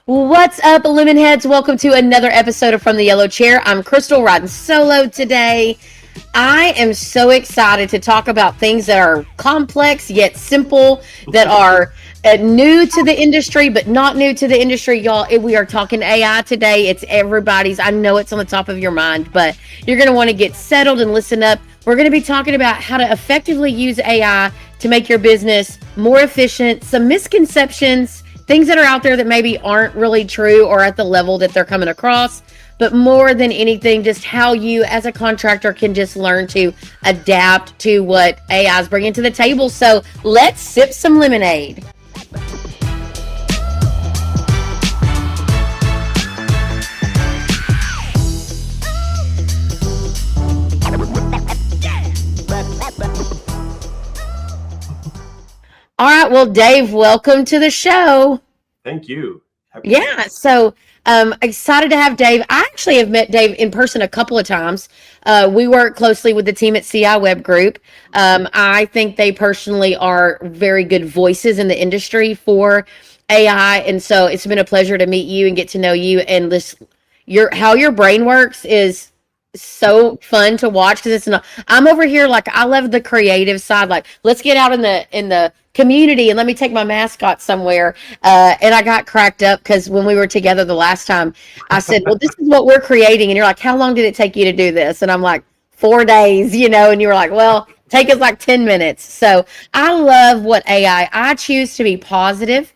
What's up, Lemonheads? Welcome to another episode of From the Yellow Chair. I'm Crystal, riding solo today. I am so excited to talk about things that are complex yet simple, that are new to the industry but not new to the industry, y'all. We are talking AI today. It's everybody's. I know it's on the top of your mind, but you're going to want to get settled and listen up. We're going to be talking about how to effectively use AI to make your business more efficient, some misconceptions, things that are out there that maybe aren't really true or at the level that they're coming across. But more than anything, just how you as a contractor can just learn to adapt to what AI is bringing to the table. So let's sip some lemonade. All right. Well, Dave, welcome to the show. Thank you. Happy to be Yeah, so excited to have Dave. I actually have met Dave in person a couple of times. We work closely with the team at CI Web Group. I think they personally are very good voices in the industry for AI, and so it's been a pleasure to meet you and get to know you. And this, your how your brain works is so fun to watch because it's not. I'm over here like I love the creative side. Like let's get out in the community and let me take my mascot somewhere. And I got cracked up because when we were together the last time, I said, "Well, this is what we're creating," and you're like, "How long did it take you to do this?" And I'm like, "4 days," and you were like, "Well, take us like 10 minutes." So I love what AI. I choose to be positive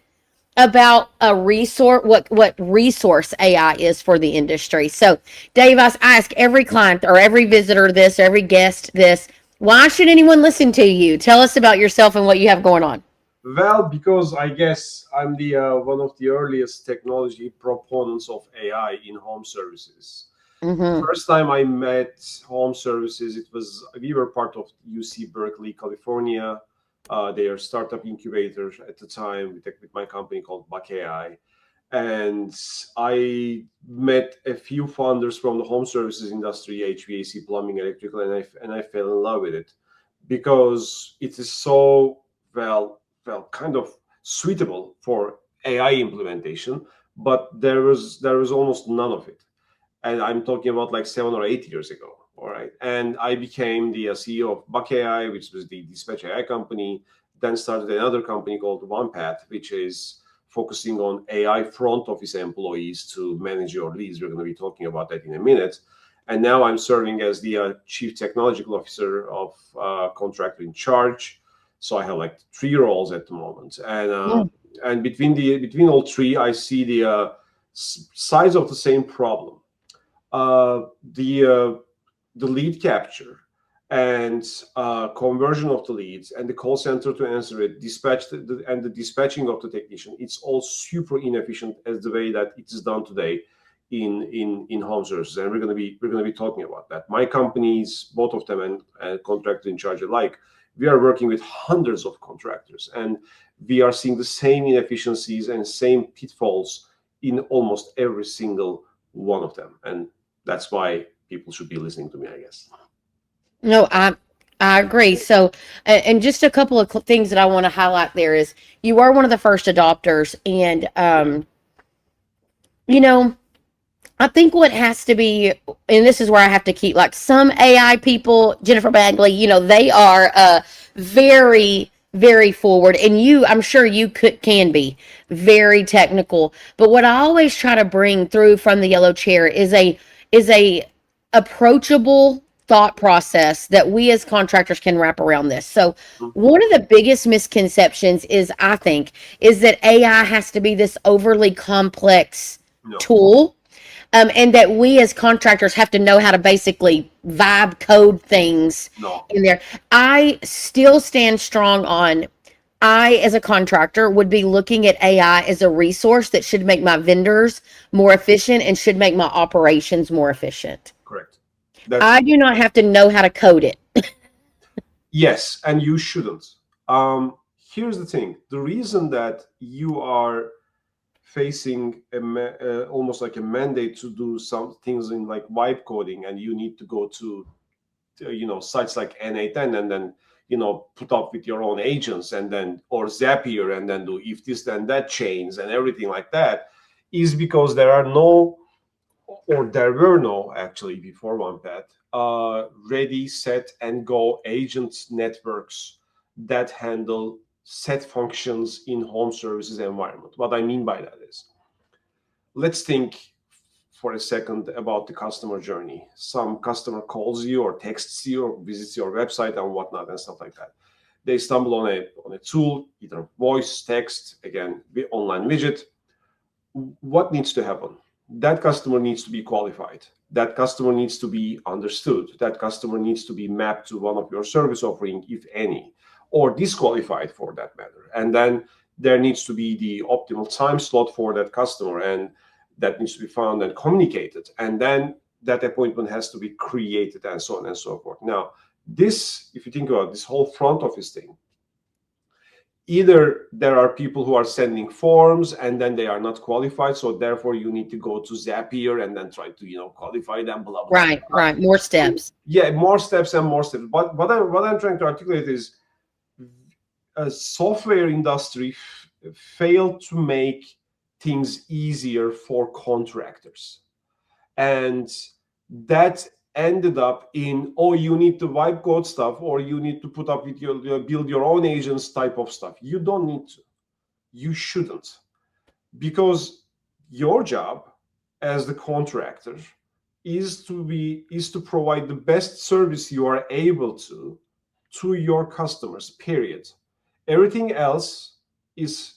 about a resource, what resource AI is for the industry. So, Dave, I ask every client or every visitor this, or every guest this: why should anyone listen to you? Tell us about yourself and what you have going on. Well, because I guess I'm the one of the earliest technology proponents of AI in home services. Mm-hmm. First time I met home services, we were part of UC Berkeley, California. Their startup incubator at the time with my company called Buck AI. And I met a few founders from the home services industry, HVAC, plumbing, electrical, and I fell in love with it because it is so kind of suitable for AI implementation, but there was almost none of it. And I'm talking about like 7 or 8 years ago. All right. And I became the CEO of Buck AI, which was the dispatch AI company, then started another company called OnePath, which is focusing on AI front office employees to manage your leads. We're going to be talking about that in a minute. And now I'm serving as the chief technological officer of Contractor in Charge. So I have like 3 roles at the moment. And between all three, I see the size of the same problem. Uh, the the lead capture and conversion of the leads and the call center to answer it, and the dispatching of the technician. It's all super inefficient as the way that it is done today in home services, and we're going to be talking about that. My companies, both of them, and Contractor in Charge alike, we are working with hundreds of contractors, and we are seeing the same inefficiencies and same pitfalls in almost every single one of them, and that's why people should be listening to me, I guess. No, I agree. So, and just a couple of things that I want to highlight there is you are one of the first adopters, and you know, I think what has to be, and this is where I have to keep like some AI people, Jennifer Bagley, they are very, very forward, and I'm sure you can be very technical. But what I always try to bring through from the yellow chair is a approachable thought process that we as contractors can wrap around this. So one of the biggest misconceptions is, I think, is that AI has to be this overly complex No, tool, and that we as contractors have to know how to basically vibe code things no. in there. I still stand strong on, I as a contractor would be looking at AI as a resource that should make my vendors more efficient and should make my operations more efficient. Correct. That's I do not have to know how to code it. Yes, and you shouldn't. Here's the thing: the reason that you are facing almost like a mandate to do some things in like vibe coding, and you need to go to sites like N8N and then put up with your own agents and then or Zapier and then do if this then that chains and everything like that, is because there are no, or there were no actually before OnePath, ready, set, and go agent networks that handle set functions in home services environment. What I mean by that is, let's think for a second about the customer journey. Some customer calls you or texts you or visits your website and whatnot and stuff like that. They stumble on a tool, either voice, text, again, online widget. What needs to happen? That customer needs to be qualified. That customer needs to be understood. That customer needs to be mapped to one of your service offering, if any, or disqualified for that matter. And then there needs to be the optimal time slot for that customer, and that needs to be found and communicated. And then that appointment has to be created, and so on and so forth. Now, this, if you think about this whole front office thing, either there are people who are sending forms and then they are not qualified, so therefore you need to go to Zapier and then try to qualify them, blah blah. Right. More steps. Yeah, more steps and more steps. But what I'm trying to articulate is, a software industry failed to make things easier for contractors, and that ended up in, oh, you need to wipe code stuff, or you need to put up with your build your own agents type of stuff. You don't need to. You shouldn't, because your job as the contractor is to provide the best service you are able to your customers, period. Everything else is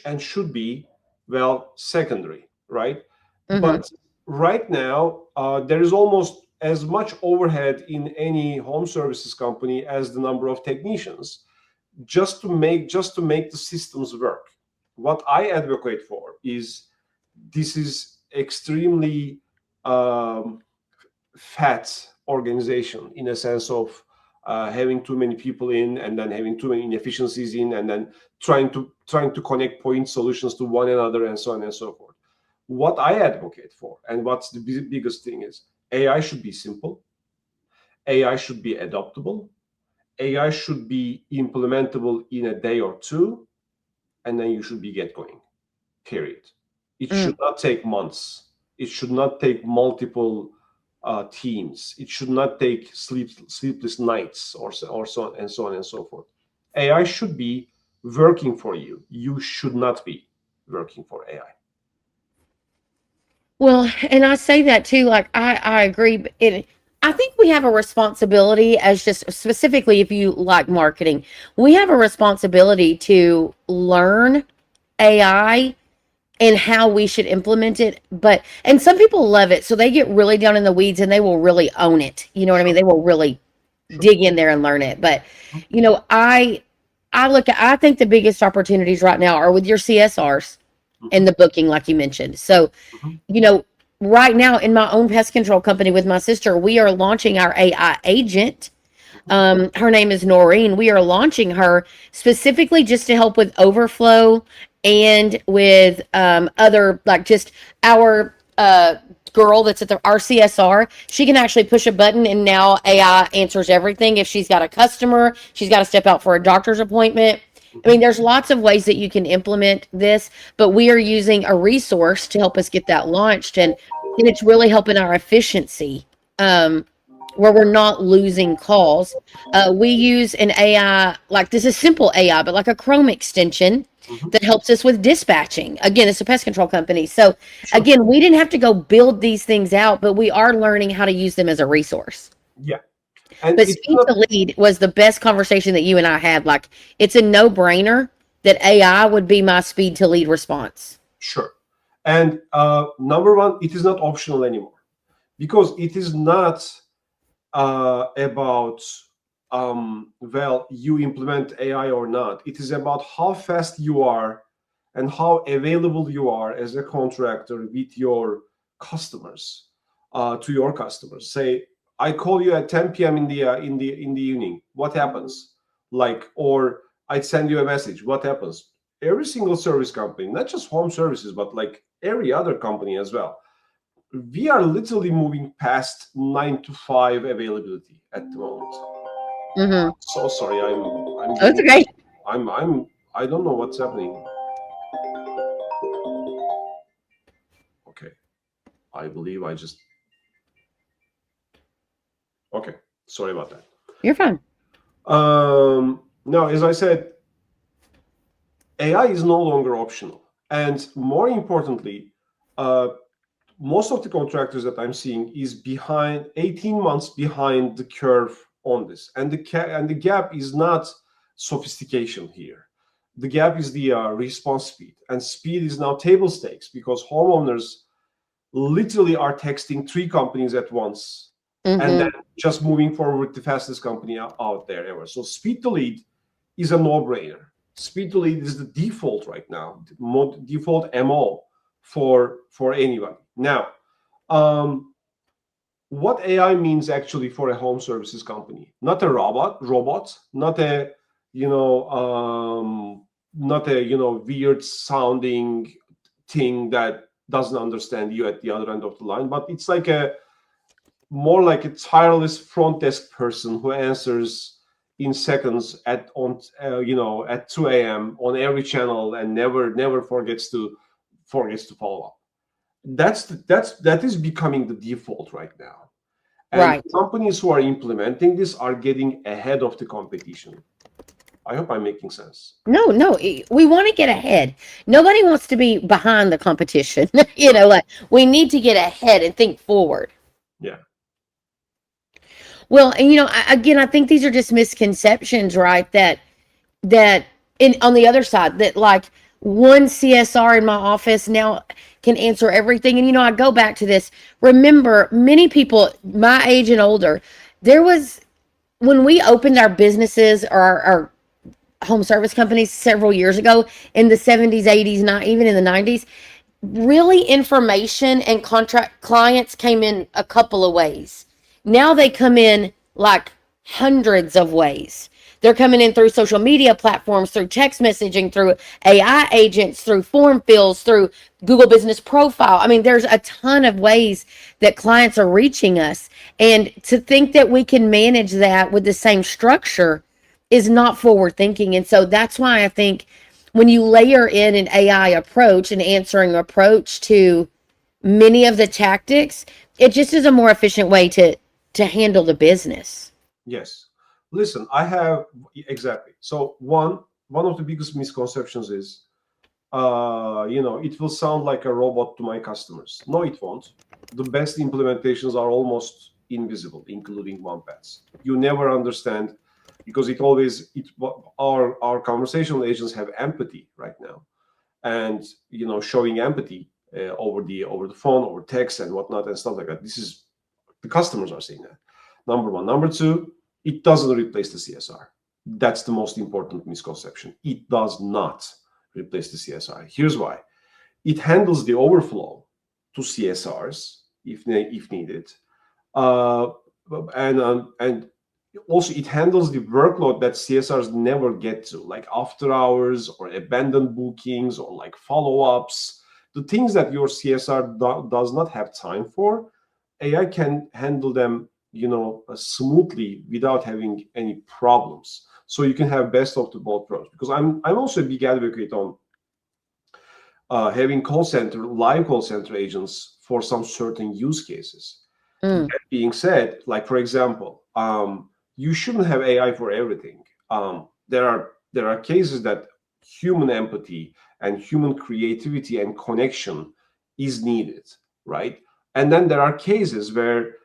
and should be, well, secondary, right? Mhm. But right now, there is almost as much overhead in any home services company as the number of technicians, just to make the systems work. What I advocate for is, this is extremely fat organization, in a sense of having too many people in, and then having too many inefficiencies in, and then trying to connect point solutions to one another, and so on and so forth. What I advocate for, and what's the biggest thing, is AI should be simple, AI should be adoptable, AI should be implementable in a day or two, and then you should be get going, period. It should not take months. It should not take multiple teams. It should not take sleepless nights, or so on and so on and so forth. AI should be working for you. You should not be working for AI. Well, and I say that too, like I agree, but I think we have a responsibility, as just specifically if you like marketing, we have a responsibility to learn AI and how we should implement it. And some people love it, so they get really down in the weeds and they will really own it. You know what I mean? They will really dig in there and learn it. But I think the biggest opportunities right now are with your CSRs and the booking, like you mentioned. So, you know, right now in my own pest control company with my sister, we are launching our AI agent. Her name is Noreen. We are launching her specifically just to help with overflow and with other, like, just our girl that's at the RCSR. She can actually push a button and now AI answers everything. If she's got a customer, she's got to step out for a doctor's appointment. I mean, there's lots of ways that you can implement this, but we are using a resource to help us get that launched, and it's really helping our efficiency. Where we're not losing calls. We use an AI, like, this is simple AI, but like a Chrome extension that helps us with dispatching. Again, it's a pest control company. So again, we didn't have to go build these things out, but we are learning how to use them as a resource. Yeah. And but speed to lead was the best conversation that you and I had. Like, it's a no-brainer that AI would be my speed to lead response. Sure. And number one, it is not optional anymore, because it is not about well, you implement AI or not. It is about how fast you are and how available you are as a contractor with your customers, to your customers. Say, I call you at 10 p.m. in the evening. What happens? Like, or I send you a message. What happens? Every single service company, not just home services, but like every other company as well, we are literally moving past 9 to 5 availability at the moment. So sorry, That's okay. I don't know what's happening. Okay. I believe I just... Okay. Sorry about that. You're fine. Now, as I said, AI is no longer optional. And more importantly, most of the contractors that I'm seeing is behind 18 months behind the curve on this. And the gap is not sophistication here. The gap is the response speed. And speed is now table stakes because homeowners literally are texting 3 companies at once and then just moving forward with the fastest company out there ever. So speed to lead is a no-brainer. Speed to lead is the default right now, default MO for anybody. Now, what AI means actually for a home services company? Not a robot, not a weird sounding thing that doesn't understand you at the other end of the line, but it's like more like a tireless front desk person who answers in seconds at 2 a.m. on every channel and never forgets to follow up. That is becoming the default right now. And Right. companies who are implementing this are getting ahead of the competition. I hope I'm making sense. No, we want to get ahead. Nobody wants to be behind the competition. Like we need to get ahead and think forward. Yeah. Well, and again, I think these are just misconceptions, right? That on the other side, that like one CSR in my office now can answer everything. And I go back to this. Remember, many people my age and older, there was when we opened our businesses or our home service companies several years ago in the 70s, 80s, not even in the 90s, really information and contract clients came in a couple of ways. Now they come in like hundreds of ways. They're coming in through social media platforms, through text messaging, through AI agents, through form fills, through Google Business Profile. I mean, there's a ton of ways that clients are reaching us. And to think that we can manage that with the same structure is not forward thinking. And so that's why I think when you layer in an AI approach, an answering approach to many of the tactics, it just is a more efficient way to handle the business. Yes. Listen, exactly. So one of the biggest misconceptions is, it will sound like a robot to my customers. No, it won't. The best implementations are almost invisible, including OnePaths. You never understand because our conversational agents have empathy right now, and showing empathy over the phone, over text, and whatnot, and stuff like that. This is the customers are saying that. Number one. Number two, it doesn't replace the CSR. That's the most important misconception. It does not replace the CSR. Here's why. It handles the overflow to CSRs if needed, and also it handles the workload that CSRs never get to, like after hours or abandoned bookings or like follow-ups, the things that your CSR does not have time for. AI can handle them, smoothly without having any problems. So you can have best of the both worlds. Because I'm also a big advocate on having live call center agents for some certain use cases. That being said, like for example, you shouldn't have AI for everything. There are cases that human empathy and human creativity and connection is needed, right? And then there are cases where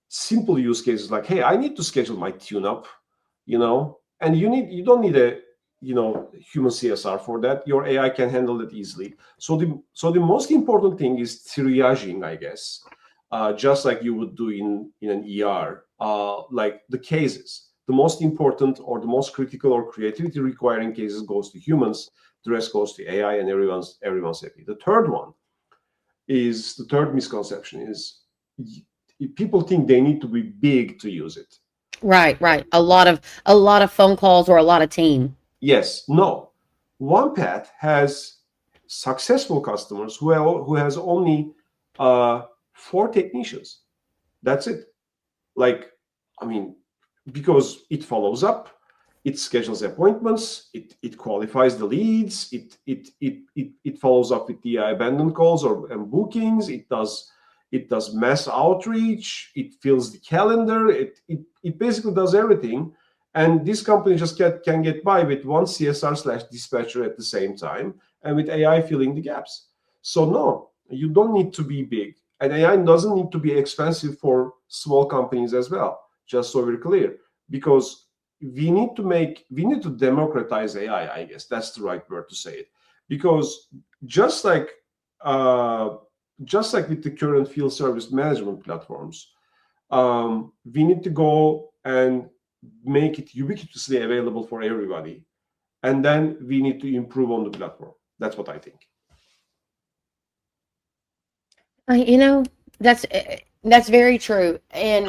simple use cases like, hey, I need to schedule my tune-up, and you don't need a human CSR for that. Your AI can handle it easily. So the most important thing is triaging, I guess, just like you would do in an ER, like the cases. The most important or the most critical or creativity requiring cases goes to humans. The rest goes to AI, and everyone's happy. The third misconception is people think they need to be big to use it. Right. A lot of phone calls or a lot of team. Yes. No. OnePath has successful customers who has only 4 technicians. That's it. Like, I mean, because it follows up, It schedules appointments. It qualifies the leads. It follows up with the abandoned calls and bookings. It does mass outreach. It fills the calendar. It basically does everything. And this company just can get by with one CSR/dispatcher at the same time, and with AI filling the gaps. So no, you don't need to be big, and AI doesn't need to be expensive for small companies as well. Just so we're clear, because we need to democratize AI. I guess that's the right word to say it, because just like with the current field service management platforms, we need to go and make it ubiquitously available for everybody, and then we need to improve on the platform. That's what I think. You know, that's very true. And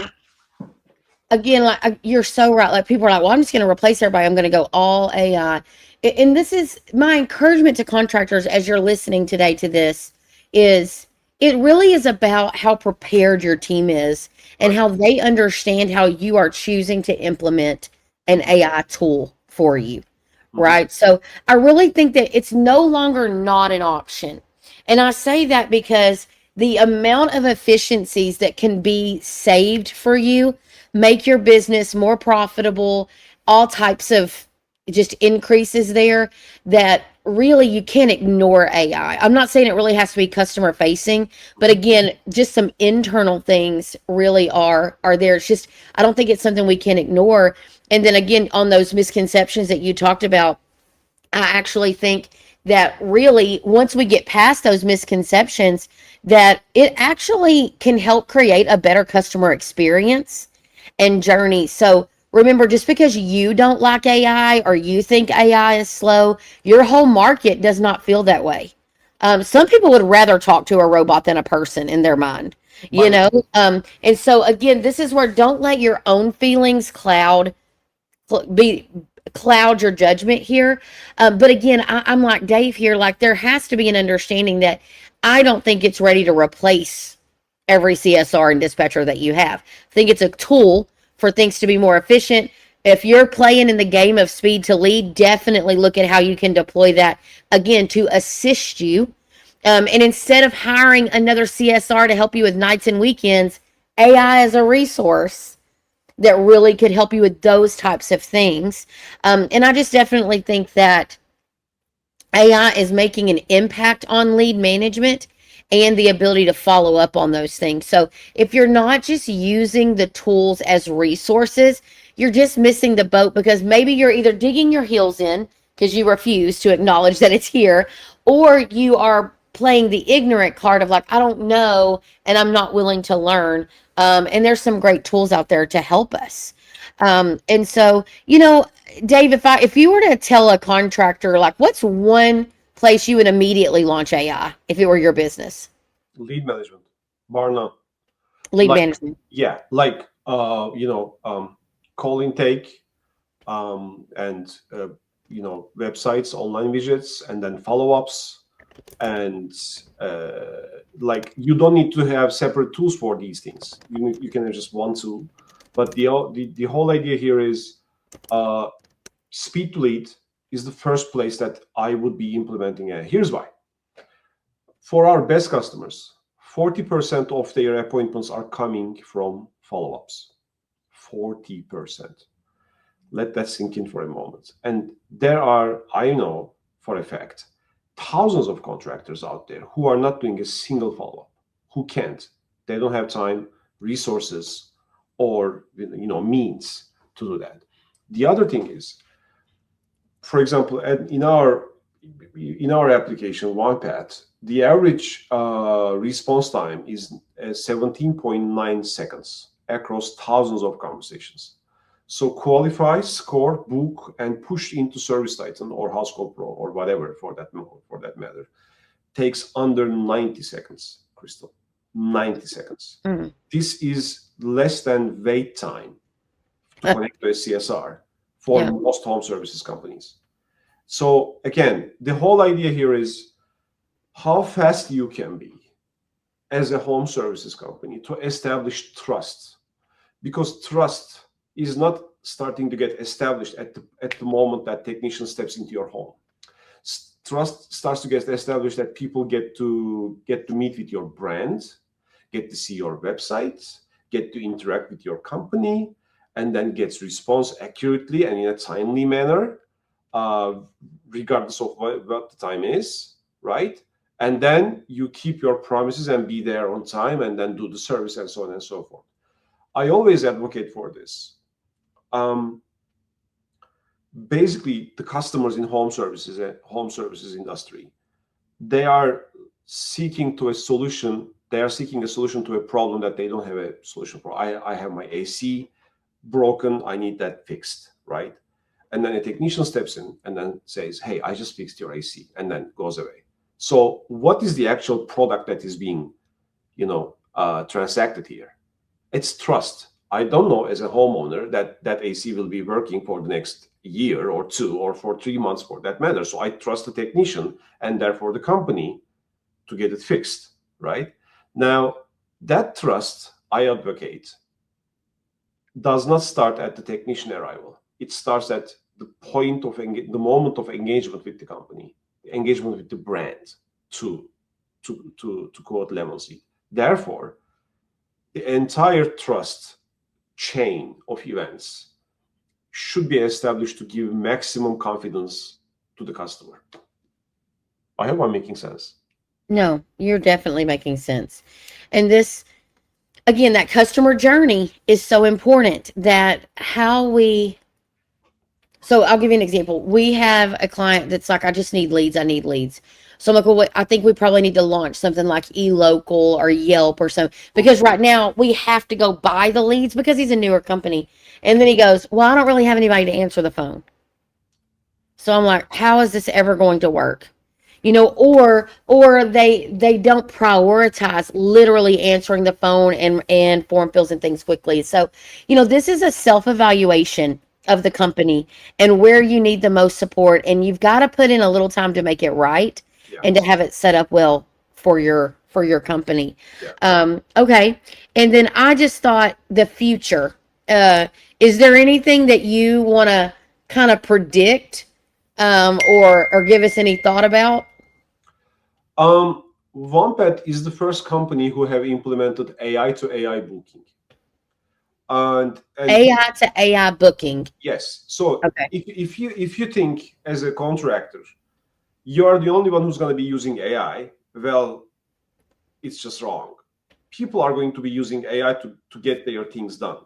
again, like you're so right. Like people are like, "Well, I'm just going to replace everybody. I'm going to go all AI." And this is my encouragement to contractors as you're listening today to this is it really is about how prepared your team is and how they understand how you are choosing to implement an AI tool for you. Right? So I really think that it's no longer not an option. And I say that because the amount of efficiencies that can be saved for you make your business more profitable, all types of just increases there that really you can't ignore AI. I'm not saying it really has to be customer facing, but again, just some internal things really are there. It's just I don't think it's something we can ignore. And then again, on those misconceptions that you talked about, I actually think that really once we get past those misconceptions, that it actually can help create a better customer experience and journey. So remember, just because you don't like AI or you think AI is slow, your whole market does not feel that way. Some people would rather talk to a robot than a person in their mind, you know? And so again, this is where don't let your own feelings be cloud your judgment here. But again, I'm like Dave here, like there has to be an understanding that I don't think it's ready to replace every CSR and dispatcher that you have. I think it's a tool for things to be more efficient. If you're playing in the game of speed to lead, definitely look at how you can deploy that again to assist you. And instead of hiring another CSR to help you with nights and weekends, AI is a resource that really could help you with those types of things. And I just definitely think that AI is making an impact on lead management and the ability to follow up on those things. So if you're not just using the tools as resources, you're just missing the boat because maybe you're either digging your heels in because you refuse to acknowledge that it's here, or you are playing the ignorant card of like, I don't know, and I'm not willing to learn. And there's some great tools out there to help us. And so, Dave, if you were to tell a contractor, like, what's one place you would immediately launch AI if it were your business? Lead management, bar none. Lead management. Yeah, like call intake, and websites, online widgets, and then follow-ups, and like you don't need to have separate tools for these things. You can have just one tool, but the whole idea here is speed to lead is the first place that I would be implementing AI. Here's why. For our best customers, 40% of their appointments are coming from follow-ups. 40%. Let that sink in for a moment. And there are, I know for a fact, thousands of contractors out there who are not doing a single follow-up, who can't. They don't have time, resources, or means to do that. The other thing is, for example, in our application OnePath, the average response time is 17.9 seconds across thousands of conversations. So qualify, score, book, and push into Service Titan or House Call Pro or whatever for that matter takes under 90 seconds, Crystal. 90 seconds. Mm-hmm. This is less than wait time to connect to a CSR for most home services companies. So again, the whole idea here is how fast you can be as a home services company to establish trust, because trust is not starting to get established at the moment that technician steps into your home. Trust starts to get established that people get to meet with your brand, get to see your website, get to interact with your company, and then gets response accurately and in a timely manner, regardless of what the time is, right? And then you keep your promises and be there on time and then do the service and so on and so forth. I always advocate for this. Basically, the customers in home services industry, they are seeking a solution to a problem that they don't have a solution for. I have my AC broken, I need that fixed, right? And then a technician steps in and then says, hey, I just fixed your AC, and then goes away. So what is the actual product that is being transacted here? It's trust. I don't know as a homeowner that AC will be working for the next year or two or for 3 months for that matter. So I trust the technician and therefore the company to get it fixed, right? Now, that trust, I advocate, does not start at the technician arrival. It starts at the point of the moment of engagement with the company, engagement with the brand, to quote Lemonseed. Therefore, the entire trust chain of events should be established to give maximum confidence to the customer. I hope I'm making sense. No, you're definitely making sense. And this, again, that customer journey is so important, that so I'll give you an example. We have a client that's like, I just need leads. I need leads. So I'm like, well, I think we probably need to launch something like eLocal or Yelp or something, because right now we have to go buy the leads because he's a newer company. And then he goes, well, I don't really have anybody to answer the phone. So I'm like, how is this ever going to work? Or they don't prioritize literally answering the phone and form fills and things quickly. So, this is a self-evaluation of the company and where you need the most support, and you've got to put in a little time to make it right. Yeah. And to have it set up well for your company. Yeah. Okay. And then I just thought, the future. Is there anything that you want to kind of predict, or give us any thought about? OnePath is the first company who have implemented AI to AI booking. And AI to AI booking. yes. So Okay. if you think as a contractor, you are the only one who's going to be using AI, well, it's just wrong. People are going to be using AI to get their things done.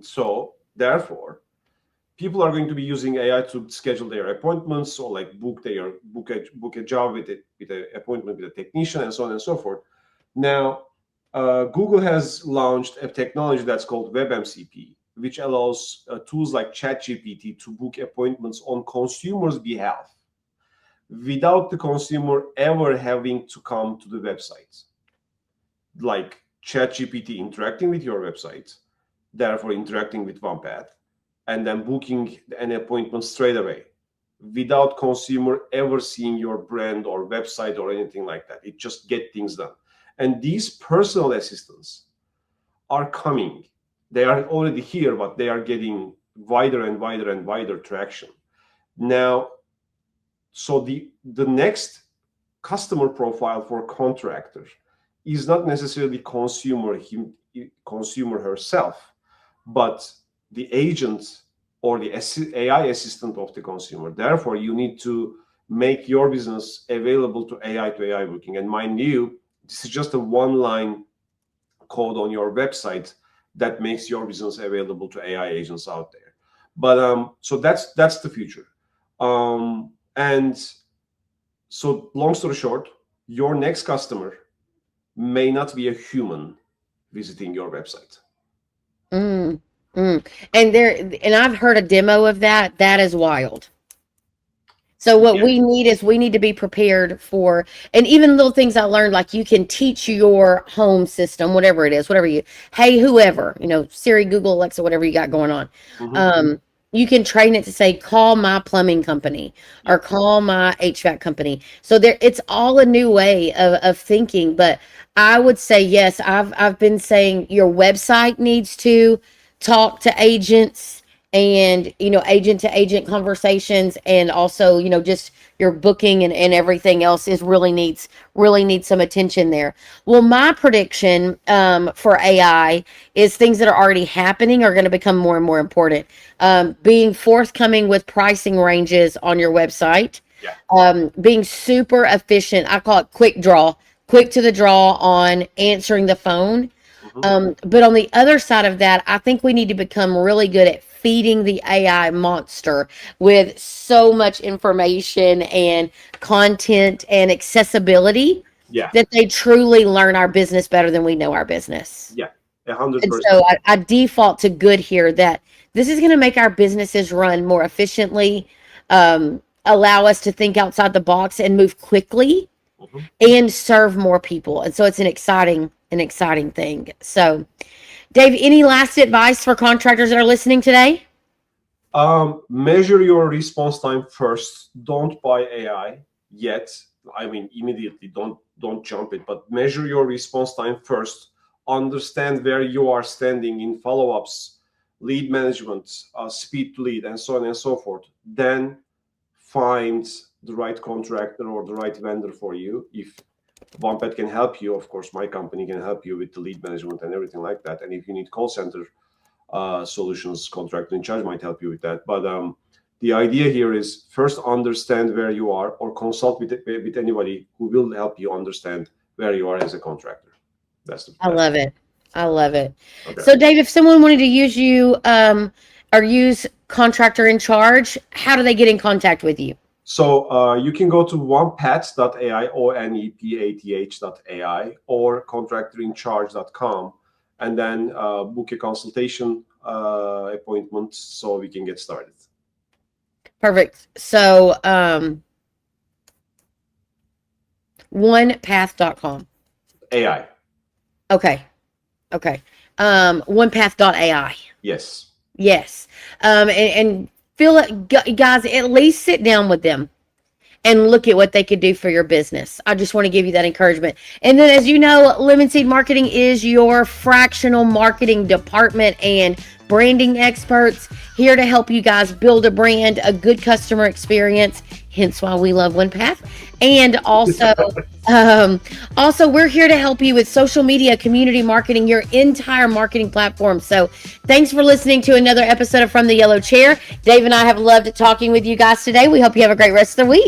So therefore, people are going to be using AI to schedule their appointments, or like book a job with an appointment with a technician, and so on and so forth. Now, Google has launched a technology that's called WebMCP, which allows tools like ChatGPT to book appointments on consumers' behalf without the consumer ever having to come to the website. Like ChatGPT interacting with your website, therefore interacting with OnePath, and then booking an appointment straight away without consumer ever seeing your brand or website or anything like that. It just get things done. And these personal assistants are coming. They are already here, but they are getting wider and wider and wider traction. Now, so the next customer profile for contractors is not necessarily consumer herself, but the agent or the AI assistant of the consumer. Therefore, you need to make your business available to AI booking. And mind you, this is just a one-line code on your website that makes your business available to AI agents out there. But so that's the future. And so, long story short, your next customer may not be a human visiting your website. Mm, mm. And I've heard a demo of that. That is wild. So what Yeah. we need to be prepared for, and even little things I learned, like you can teach your home system, whatever it is, hey, whoever, Siri, Google, Alexa, whatever you got going on. Mm-hmm. You can train it to say, call my plumbing company or call my HVAC company. So it's all a new way of thinking. But I would say, yes, I've been saying your website needs to talk to agents and agent to agent conversations, and also just your booking and everything else is really needs some attention there. Well, my prediction for AI is things that are already happening are going to become more and more important. Being forthcoming with pricing ranges on your website, Yeah. being super efficient. I call it quick to the draw on answering the phone. Hmm. But on the other side of that, I think we need to become really good at feeding the AI monster with so much information and content and accessibility Yeah. that they truly learn our business better than we know our business. Yeah. 100%. And so I default to good here, that this is going to make our businesses run more efficiently, allow us to think outside the box and move quickly Mhm. and serve more people. And so it's an exciting thing. So, Dave, any last advice for contractors that are listening today? Measure your response time first. Don't buy AI yet. I mean, immediately. Don't jump it. But measure your response time first. Understand where you are standing in follow-ups, lead management, speed to lead, and so on and so forth. Then find the right contractor or the right vendor for you. If OnePath can help you, of course, my company can help you with the lead management and everything like that. And if you need call center solutions, contract in charge might help you with that. But the idea here is first understand where you are, or consult with anybody who will help you understand where you are as a contractor. I love it. I love it. Okay. So, Dave, if someone wanted to use you or use Contractor in Charge, how do they get in contact with you? So you can go to onepath.ai, onepath.ai, or contractorincharge.com, and then book a consultation appointment so we can get started. Perfect. So, onepath.com. AI. Okay. Okay. Onepath.ai. Yes. Yes. And feel it, guys, at least sit down with them and look at what they could do for your business. I just want to give you that encouragement. And then, as you know, Lemon Seed Marketing is your fractional marketing department and branding experts, here to help you guys build a brand, a good customer experience, hence why we love OnePath. And also we're here to help you with social media, community marketing, your entire marketing platform. So thanks for listening to another episode of From the Yellow Chair. Dave and I have loved talking with you guys today. We hope you have a great rest of the week.